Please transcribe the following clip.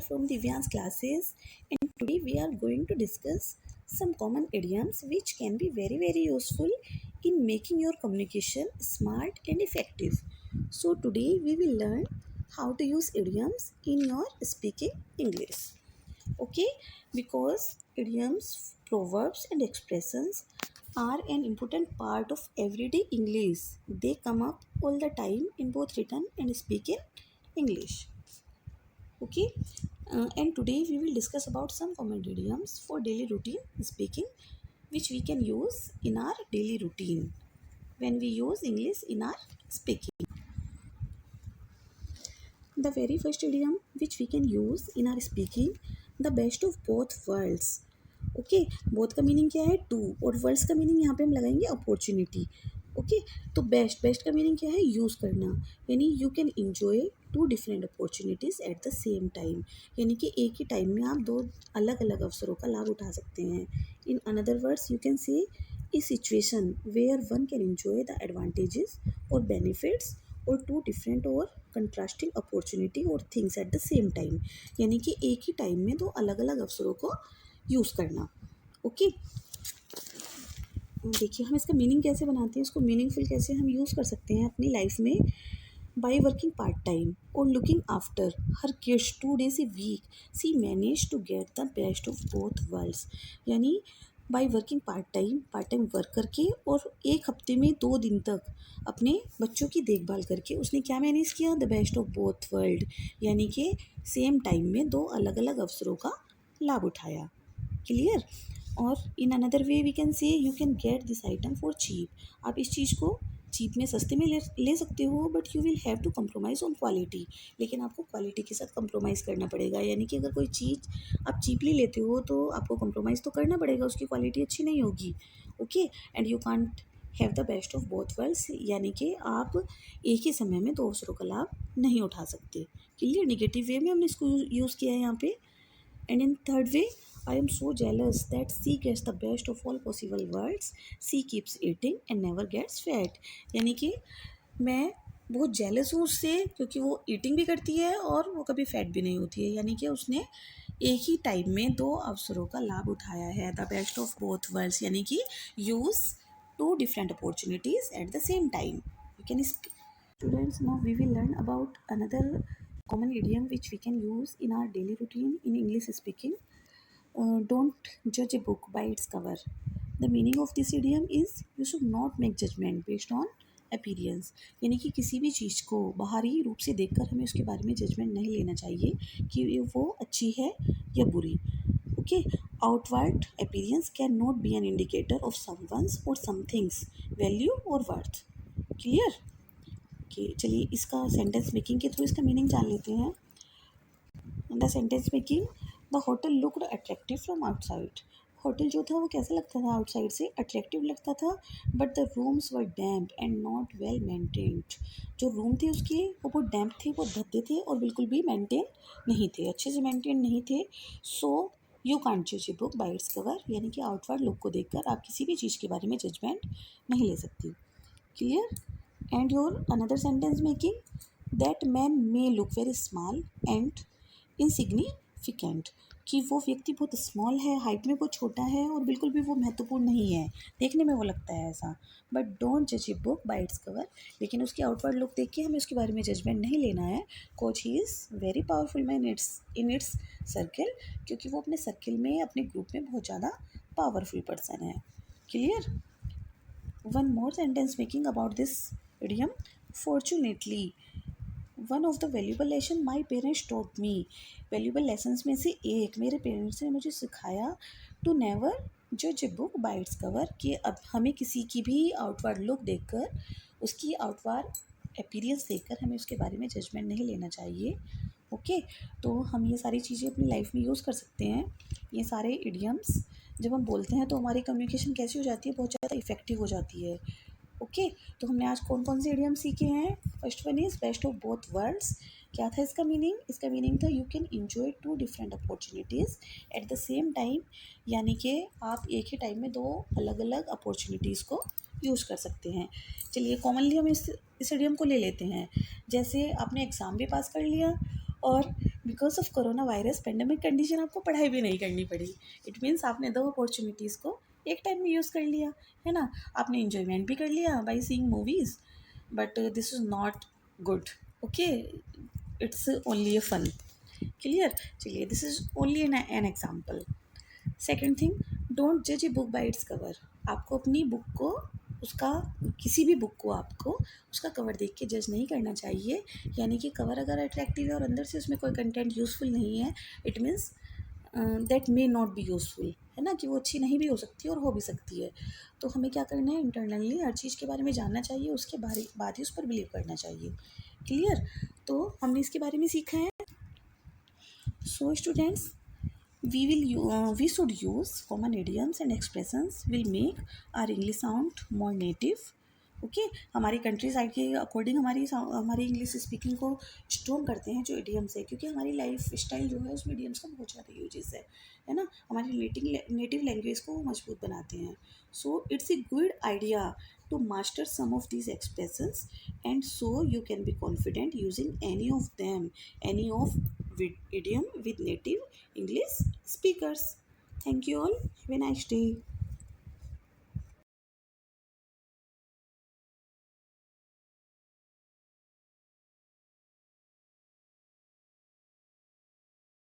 from Divyan's classes, and today we are going to discuss some common idioms which can be very useful in making your communication smart and effective. So today we will learn how to use idioms in your speaking English. Okay, because idioms, proverbs and expressions are an important part of everyday English. They come up all the time in both written and speaking English. Okay, and today we will discuss about some common idioms for daily routine speaking which we can use in our daily routine when we use English in our speaking. The very first idiom which we can use in our speaking, the best of both worlds. Okay, both का meaning क्या है? To, और world's का meaning यहाँ पे हम लगाएंगे opportunity. Okay, तो बेस्ट बेस्ट का मीनिंग क्या है? यूज़ करना, यानी you can enjoy two different opportunities at the same time, यानी कि एक ही टाइम में आप दो अलग अलग अवसरों का लाभ उठा सकते हैं. In another words you can say a situation where one can enjoy the advantages और बेनिफिट्स और टू डिफरेंट और कंट्रास्टिंग अपॉर्चुनिटी और things at the same time, यानी कि एक ही टाइम में दो अलग अलग अवसरों को यूज़ करना. ओके, देखिए हम इसका मीनिंग कैसे बनाते हैं, इसको मीनिंगफुल कैसे हम यूज़ कर सकते हैं अपनी लाइफ में. बाई वर्किंग पार्ट टाइम और looking after her kids 2 days a week she manage to get the best of both worlds, यानी by working part time work करके और एक हफ्ते में 2 दिन तक अपने बच्चों की देखभाल करके उसने क्या मैनेज किया? The best of both world, यानी कि सेम टाइम में दो अलग अलग अवसरों का लाभ उठाया. क्लियर? और in another way we can say you can get this item for cheap. आप इस चीज़ को चीप में सस्ते में ले सकते हो, but you will have to compromise on quality, लेकिन आपको क्वालिटी के साथ कंप्रोमाइज़ करना पड़ेगा. यानी कि अगर कोई चीज़ आप चीपली लेते हो तो आपको कंप्रोमाइज़ तो करना पड़ेगा, उसकी क्वालिटी अच्छी नहीं होगी. Okay, and you can't have the best of both worlds, यानी कि आप एक ही समय में दो अवसरों का लाभ नहीं उठा सकते. क्लियर? नेगेटिव वे में हमने इसको यूज़ किया है यहाँ पे. And in third way, I am so jealous that she gets the best of all possible worlds. She keeps eating and never gets fat. यानी कि मैं बहुत जेलस हूँ उससे क्योंकि वो ईटिंग भी करती है और वो कभी फैट भी नहीं होती है, यानी कि उसने एक ही टाइम में दो अवसरों का लाभ उठाया है. The best of both worlds, यानी कि use two different opportunities at the same time. You can students, now we will learn about another common idiom which we can use in our daily routine in English speaking. Don't judge a book by its cover. The meaning of this idiom is you should not make judgment based on appearance, यानी कि किसी भी चीज़ को बाहरी रूप से देखकर हमें उसके बारे में जजमेंट नहीं लेना चाहिए कि वो अच्छी है या बुरी. Okay, outward appearance can not be an indicator of someone's और समथिंग्स वैल्यू और वर्थ. क्लियर? चलिए इसका सेंटेंस मेकिंग के थ्रू इसका मीनिंग जान लेते हैं. The sentence making, the hotel looked attractive from outside. Hotel जो था वो कैसा लगता था? आउटसाइड से अट्रैक्टिव लगता था, but the rooms were damp and not well maintained. जो रूम थे उसके वो बहुत डैम्प थे, वो भद्दे थे और बिल्कुल भी मेंटेन नहीं थे, अच्छे से मेंटेन नहीं थे. सो यू कांट जज a book by its cover, यानी कि आउटवर्ड लुक को देखकर आप किसी भी चीज़ के बारे में जजमेंट नहीं ले सकती. Clear? And your another sentence making, that man may look very small and insignificant, कि वो व्यक्ति बहुत स्मॉल है, हाइट में बहुत छोटा है और बिल्कुल भी वो महत्वपूर्ण नहीं है, देखने में वो लगता है ऐसा. बट डोंट जज a book by its cover, लेकिन उसकी आउटवर्ड लुक देख के हमें उसके बारे में जजमेंट नहीं लेना है. Coach he is very powerful man in its circle, क्योंकि वो अपने सर्किल में अपने ग्रुप में बहुत ज़्यादा पावरफुल पर्सन है. Clear? One more sentence making about this idiom. Fortunately, one of the valuable lesson my parents taught me. valuable lessons में से एक मेरे पेरेंट्स ने मुझे सिखाया to never judge a book by its cover, कि अब हमें किसी की भी आउटवर्ड लुक देखकर उसकी आउटवर्ड अपीयरेंस देखकर हमें उसके बारे में जजमेंट नहीं लेना चाहिए. ओके, तो हम ये सारी चीज़ें अपनी लाइफ में यूज़ कर सकते हैं. ये सारे इडियम्स जब हम बोलते हैं तो हमारी कम्युनिकेशन कैसी हो जाती है? बहुत ज़्यादा इफेक्टिव हो जाती है. ओके, तो हमने आज कौन कौन से इडियम सीखे हैं? First one is best of both worlds. क्या था इसका मीनिंग? इसका मीनिंग था you can enjoy two different opportunities at the same time, यानी कि आप एक ही टाइम में दो अलग अलग अपॉर्चुनिटीज़ को यूज़ कर सकते हैं. चलिए कॉमनली हम इस इडियम को ले लेते हैं. जैसे आपने एग्ज़ाम भी पास कर लिया और because of corona virus pandemic condition आपको पढ़ाई भी नहीं करनी पड़ी। इट मीन्स आपने दो अपॉर्चुनिटीज़ को एक टाइम में यूज़ कर लिया, है ना। आपने इन्जॉयमेंट भी कर लिया by seeing movies, but this is not good. Okay, it's only a fun. Clear? चलिए, this is only an example. Second thing, don't जज a book by its cover. आपको अपनी बुक को, उसका, किसी भी बुक को आपको उसका कवर देख के जज नहीं करना चाहिए। यानी कि कवर अगर अट्रैक्टिव है और अंदर से उसमें कोई कंटेंट यूज़फुल नहीं है, it means that may not be useful, है ना, कि वो अच्छी नहीं भी हो सकती और हो भी सकती है। तो हमें क्या करना है, इंटरनली हर चीज़ के बारे में जानना चाहिए, उसके बारे बाद ही उस पर बिलीव करना चाहिए। क्लियर? तो हमने इसके बारे में सीखा है। So students, we should use common idioms and expressions will make our English sound more native. Okay, हमारी कंट्री साइड के अकॉर्डिंग हमारी इंग्लिश स्पीकिंग को स्ट्रॉन्ग करते हैं जो इडियम्स है, क्योंकि हमारी लाइफ स्टाइल जो है उसमें इडियम्स का बहुत ज़्यादा यूजेस है ना। हमारी नेटिव लैंग्वेज को मजबूत बनाते हैं। So it's a good idea to master some of these expressions, and so you can be confident using any of them, any of with idiom with native English speakers. Thank you all. Have a nice day.